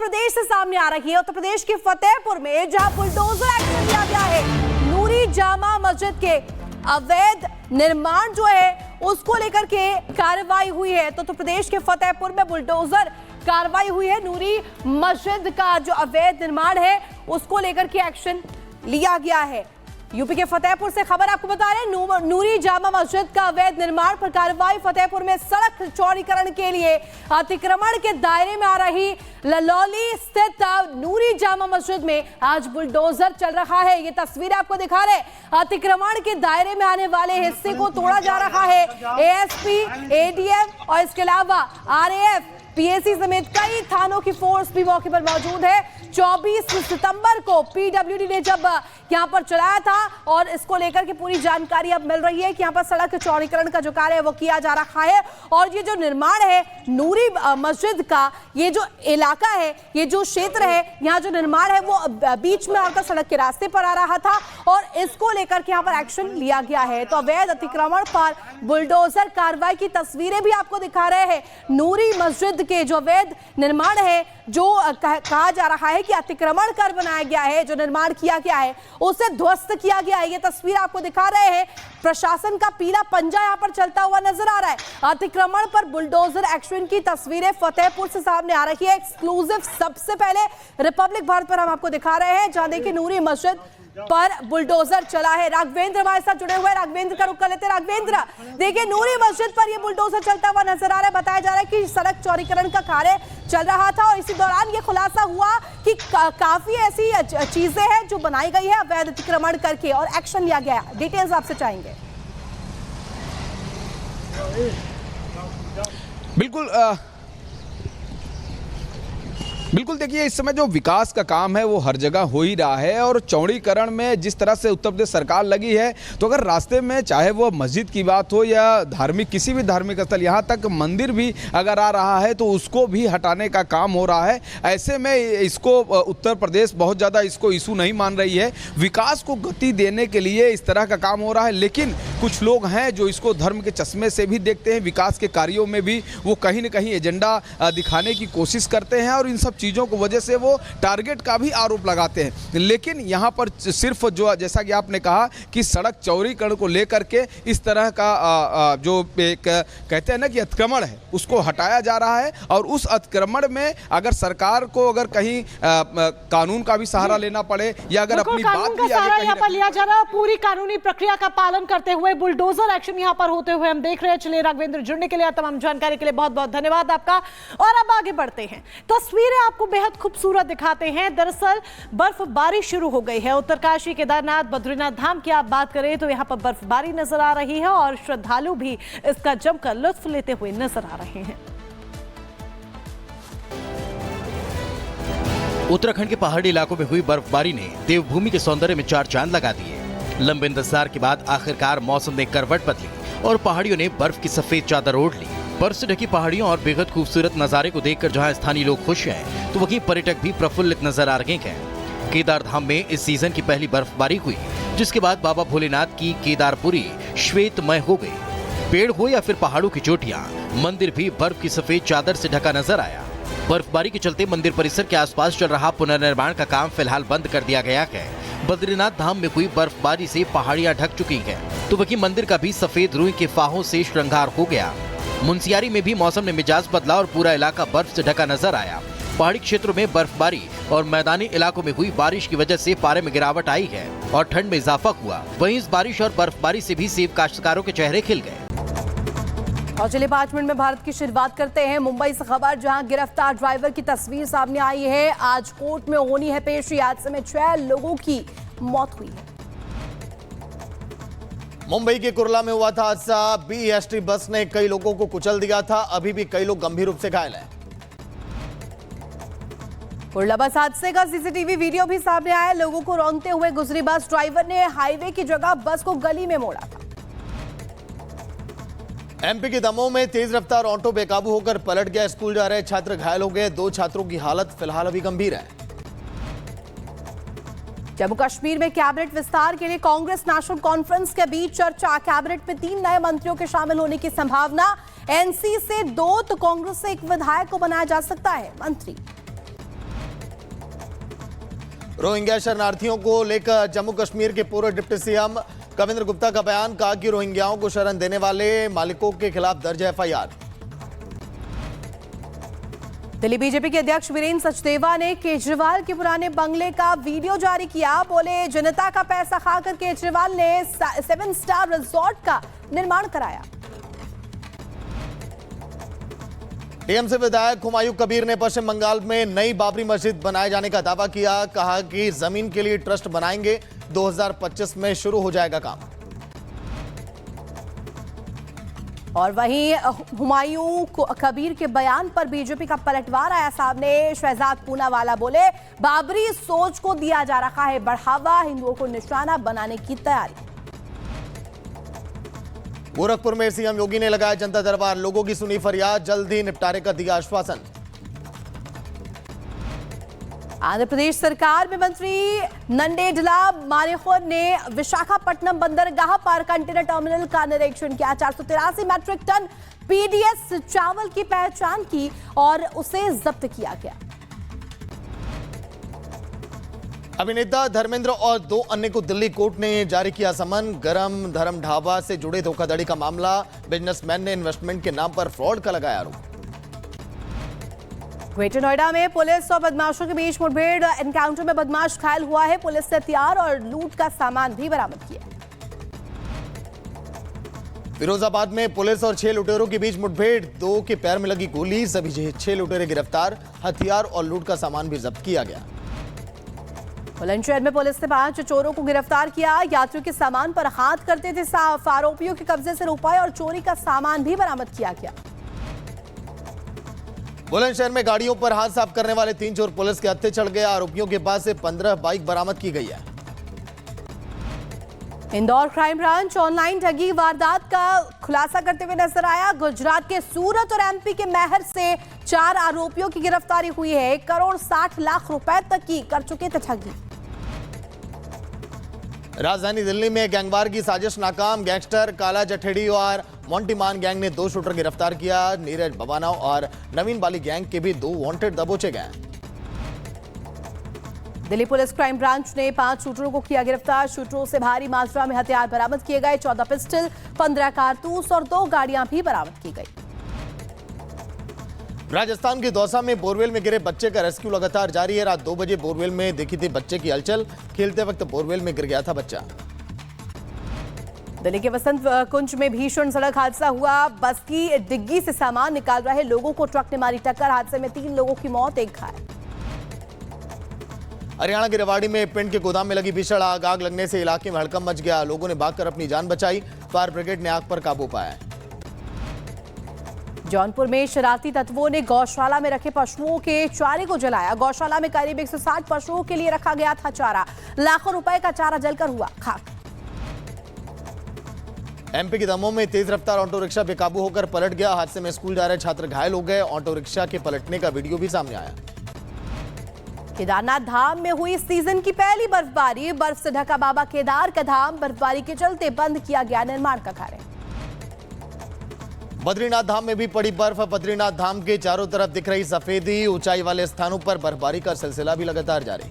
प्रदेश से सामने आ रही है। उत्तर प्रदेश के फतेहपुर में जहां बुलडोजर एक्शन लिया गया है, नूरी जामा मस्जिद के अवैध निर्माण जो है उसको लेकर के कार्रवाई हुई है। तो उत्तर प्रदेश के फतेहपुर में बुलडोजर कार्रवाई हुई है। नूरी मस्जिद का जो अवैध निर्माण है उसको लेकर के एक्शन लिया गया है। यूपी के फतेहपुर से खबर आपको बता रहे हैं, नूरी जामा मस्जिद का अवैध निर्माण पर कार्रवाई। फतेहपुर में सड़क चौड़ीकरण के लिए अतिक्रमण के दायरे में आ रही ललौली स्थित नूरी जामा मस्जिद में आज बुलडोजर चल रहा है। ये तस्वीर आपको दिखा रहे, अतिक्रमण के दायरे में आने वाले हिस्से को तोड़ा जा रहा है। एएसपी, एडीएम और इसके अलावा आरएएफ, पीएसी समेत कई थानों की फोर्स भी मौके पर मौजूद है। 24 सितंबर को पीडब्ल्यूडी ने जब यहां पर चलाया था और इसको लेकर के पूरी जानकारी अब मिल रही है कि यहां पर सड़क चौड़ीकरण का जो कार्य है वो किया जा रहा है। और ये जो निर्माण है नूरी मस्जिद का, ये जो इलाका है, ये जो क्षेत्र है, यहाँ जो निर्माण है वो बीच में आकर सड़क के रास्ते पर आ रहा था और इसको लेकर के यहाँ पर एक्शन लिया गया है। तो अवैध अतिक्रमण पर बुलडोजर कार्रवाई की तस्वीरें भी आपको दिखा रहे हैं। नूरी मस्जिद के जो अवैध निर्माण है, जो कहा जा रहा है कि अतिक्रमण कर बनाया गया है, जो निर्माण किया गया है उसे ध्वस्त किया गया है। ये तस्वीर आपको दिखा रहे हैं। प्रशासन का पीला पंजा यहां पर चलता हुआ नजर आ रहा है। अतिक्रमण पर बुलडोजर एक्शन की तस्वीरें फतेहपुर से सामने आ रही है। एक्सक्लूसिव सबसे पहले रिपब्लिक भारत पर हम आपको दिखा रहे हैं, जहां देखिए नूरी मस्जिद पर बुलडोजर चला है। राघवेंद्र हमारे साथ जुड़े हुए हैं, राघवेंद्र का रुख कर लेते हैं। राघवेंद्र, देखिए नूरी मस्जिद पर ये बुलडोजर चलता हुआ नजर आ रहा है। बताया जा रहा है कि सड़क चौड़ीकरण का कार्य चल रहा था और इसी दौरान ये खुलासा हुआ कि काफी ऐसी चीजें हैं जो बनाई गई है अवैध अतिक्रमण करके और एक्शन लिया गया। डिटेल्स आपसे चाहेंगे। बिल्कुल देखिए, इस समय जो विकास का काम है वो हर जगह हो ही रहा है और चौड़ीकरण में जिस तरह से उत्तर प्रदेश सरकार लगी है, तो अगर रास्ते में चाहे वो मस्जिद की बात हो या धार्मिक किसी भी धार्मिक स्थल, यहाँ तक मंदिर भी अगर आ रहा है तो उसको भी हटाने का काम हो रहा है। ऐसे में इसको उत्तर प्रदेश बहुत ज़्यादा इसको इशू नहीं मान रही है। विकास को गति देने के लिए इस तरह का काम हो रहा है, लेकिन कुछ लोग हैं जो इसको धर्म के चश्मे से भी देखते हैं। विकास के कार्यों में भी वो कहीं न कहीं एजेंडा दिखाने की कोशिश करते हैं और इन सब चीज़ों को वजह से वो टारगेट का भी आरोप लगाते हैं। लेकिन यहाँ पर सिर्फ जो जैसा कि आपने कहा कि सड़क चौड़ीकरण को लेकर के इस तरह का जो एक कहते हैं ना कि अतिक्रमण है उसको हटाया जा रहा है और उस अतिक्रमण में अगर सरकार को अगर कहीं कानून का भी सहारा लेना पड़े या अगर अपनी बात भी आगे यहाँ पर लिया जा रहा है, पूरी कानूनी प्रक्रिया का पालन करते हुए बुलडोजर एक्शन यहाँ पर होते हुए हम देख रहे हैं। चलिए राघवेंद्र, जुड़ने के लिए, तमाम जानकारी के लिए बहुत बहुत धन्यवाद आपका। और अब आगे बढ़ते हैं, तस्वीरें आपको बेहद खूबसूरत दिखाते हैं। दरअसल बर्फबारी शुरू हो गई है। उत्तरकाशी, केदारनाथ, बद्रीनाथ धाम की आप बात करें तो यहाँ पर बर्फबारी नजर आ रही है और श्रद्धालु भी इसका जमकर लुत्फ लेते हुए नजर आ रहे हैं। उत्तराखंड के पहाड़ी इलाकों में हुई बर्फबारी ने देवभूमि के सौंदर्य में चार चांद लगा दिए। लंबे इंतजार के बाद आखिरकार मौसम ने करवट बदली और पहाड़ियों ने बर्फ की सफेद चादर ओढ़ ली। बर्फ से ढकी पहाड़ियों और बेहद खूबसूरत नजारे को देखकर जहां स्थानीय लोग खुश हैं, तो वहीं पर्यटक भी प्रफुल्लित नजर आ रहे हैं। केदार धाम में इस सीजन की पहली बर्फबारी हुई, जिसके बाद बाबा भोलेनाथ की केदारपुरी श्वेतमय हो गई। पेड़ हो या फिर पहाड़ों की चोटियां, मंदिर भी बर्फ की सफेद चादर से ढका नजर आया। बर्फबारी के चलते मंदिर परिसर के आसपास चल रहा पुनर्निर्माण का काम फिलहाल बंद कर दिया गया है। बद्रीनाथ धाम में हुई बर्फबारी से पहाड़ियां ढक चुकी हैं, तो वहीं मंदिर का भी सफेद रुई के फाहों से श्रृंगार हो गया। मुंसियारी में भी मौसम ने मिजाज बदला और पूरा इलाका बर्फ से ढका नजर आया। पहाड़ी क्षेत्रों में बर्फबारी और मैदानी इलाकों में हुई बारिश की वजह से पारे में गिरावट आई है और ठंड में इजाफा हुआ। वहीं इस बारिश और बर्फबारी से भी सेब काश्तकारों के चेहरे खिल गए। और चलिए 5 मिनट में भारत की शुरुआत करते हैं। मुंबई से खबर, जहां गिरफ्तार ड्राइवर की तस्वीर सामने आई है। आज कोर्ट में होनी है पेशी। हादसे में 6 लोगों की मौत हुई है। मुंबई के कुर्ला में हुआ था हादसा। बीईएसटी बस ने कई लोगों को कुचल दिया था। अभी भी कई लोग गंभीर रूप से घायल हैं। कुर्ला बस हादसे का सीसीटीवी वीडियो भी सामने आया। लोगों को रौंदते हुए गुजरी बस, ड्राइवर ने हाईवे की जगह बस को गली में मोड़ा था। एमपी के दमोह में तेज रफ्तार ऑटो बेकाबू होकर पलट गया। स्कूल जा रहे छात्र घायल हो गए। 2 छात्रों की हालत फिलहाल अभी गंभीर है। जम्मू कश्मीर में कैबिनेट विस्तार के लिए कांग्रेस नेशनल कॉन्फ्रेंस के बीच चर्चा। कैबिनेट में 3 नए मंत्रियों के शामिल होने की संभावना। एनसी से 2 तो कांग्रेस से 1 विधायक को बनाया जा सकता है मंत्री। रोहिंग्या शरणार्थियों को लेकर जम्मू कश्मीर के पूर्व डिप्टी सीएम कविंद्र गुप्ता का बयान, कहा कि रोहिंग्याओं को शरण देने वाले मालिकों के खिलाफ दर्ज है एफआईआर। दिल्ली बीजेपी के अध्यक्ष वीरेंद्र सचदेवा ने केजरीवाल के पुराने बंगले का वीडियो जारी किया। बोले, जनता का पैसा खाकर केजरीवाल ने 7 स्टार रिजॉर्ट का निर्माण कराया। टीएमसी विधायक हुमायूं कबीर ने पश्चिम बंगाल में नई बाबरी मस्जिद बनाए जाने का दावा किया। कहा कि जमीन के लिए ट्रस्ट बनाएंगे, 2025 में शुरू हो जाएगा काम। और वहीं हुमायूं कबीर के बयान पर बीजेपी का पलटवार आया सामने। शहजाद पूनावाला बोले, बाबरी सोच को दिया जा रहा है बढ़ावा, हिंदुओं को निशाना बनाने की तैयारी। गोरखपुर में सीएम योगी ने लगाया जनता दरबार, लोगों की सुनी फरियाद, जल्द ही निपटारे का दिया आश्वासन। आंध्र प्रदेश सरकार में मंत्री नंडेडला मानेखोर ने विशाखापट्टनम बंदरगाह पर कंटेनर टर्मिनल का निरीक्षण किया। 483 मैट्रिक टन पीडीएस चावल की पहचान की और उसे जब्त किया गया। अभिनेता धर्मेंद्र और 2 अन्य को दिल्ली कोर्ट ने जारी किया समन। गरम धर्म ढाबा से जुड़े धोखाधड़ी का मामला, बिजनेसमैन ने इन्वेस्टमेंट के नाम पर फ्रॉड का लगाया आरोप। ग्रेटर नोएडा में पुलिस और बदमाशों के बीच मुठभेड़, एनकाउंटर में बदमाश घायल हुआ है। पुलिस ने हथियार और लूट का सामान भी बरामद किया। फिरोजाबाद में पुलिस और 6 लुटेरों के बीच मुठभेड़, 2 के पैर में लगी गोली, सभी 6 लुटेरे गिरफ्तार, हथियार और लूट का सामान भी जब्त किया गया। बुलंदशहर में पुलिस ने 5 चोरों को गिरफ्तार किया। यात्रियों के सामान पर हाथ करते थे साफ। आरोपियों के कब्जे से रुपए और चोरी का सामान भी बरामद किया गया। बुलंदशहर में गाड़ियों पर हाथ साफ करने वाले 3 चोर पुलिस के हत्थे चढ़ गए। आरोपियों के पास से 15 बाइक बरामद की गई है। इंदौर क्राइम ब्रांच ऑनलाइन ठगी वारदात का खुलासा करते हुए नजर आया। गुजरात के सूरत और एमपी के महर से 4 आरोपियों की गिरफ्तारी हुई है। 1 करोड़ 60 लाख रुपए तक की कर चुके थे ठगी। राजधानी दिल्ली में गैंगवार की साजिश नाकाम, गैंगस्टर काला जठेड़ी और मोंटीमान गैंग ने 2 शूटर गिरफ्तार किया। नीरज बबाना और नवीन बाली गैंग के भी 2 वांटेड दबोचे गए। दिल्ली पुलिस क्राइम ब्रांच ने 5 शूटरों को किया गिरफ्तार। शूटरों से भारी मात्रा में हथियार बरामद किए गए। 14 पिस्टल, 15 कारतूस और 2 गाड़ियां भी बरामद की गई। राजस्थान के दौसा में बोरवेल में गिरे बच्चे का रेस्क्यू लगातार जारी है। रात 2 बजे बोरवेल में दिखी थी बच्चे की हलचल, खेलते वक्त बोरवेल में गिर गया था बच्चा। दिल्ली के वसंत कुंज में भीषण सड़क हादसा हुआ। बस की डिग्गी से सामान निकाल रहे लोगों को ट्रक ने मारी टक्कर। हादसे में 3 लोगों की मौत, 1 घायल। हरियाणा के रेवाड़ी में पेंट के गोदाम में लगी भीषण आग। आग लगने से इलाके में हड़कंप मच गया। लोगों ने भागकर अपनी जान बचाई। फायर ब्रिगेड ने आग पर काबू पाया। जौनपुर में शरारती तत्वों ने गौशाला में रखे पशुओं के चारे को जलाया। गौशाला में करीब 160 पशुओं के लिए रखा गया था चारा। लाखों रुपए का चारा जलकर हुआ खाक। एमपी के दमोह में तेज रफ्तार ऑटो रिक्शा बेकाबू होकर पलट गया। हादसे में स्कूल जा रहे छात्र घायल हो गए। ऑटो रिक्शा के पलटने का वीडियो भी सामने आया। केदारनाथ धाम में हुई सीजन की पहली बर्फबारी। बर्फ से ढका बाबा केदार का धाम। बर्फबारी के चलते बंद किया गया निर्माण का कार्य। बद्रीनाथ धाम में भी पड़ी बर्फ। बद्रीनाथ धाम के चारों तरफ दिख रही सफेदी। ऊंचाई वाले स्थानों पर बर्फबारी का सिलसिला भी लगातार जारी।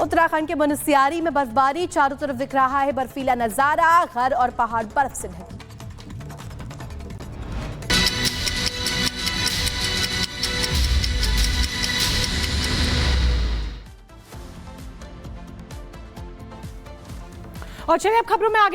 उत्तराखंड के मुनस्यारी में बर्फबारी। चारों तरफ दिख रहा है बर्फीला नजारा। घर और पहाड़ बर्फ से ढके। और चलिए अब खबरों में आगे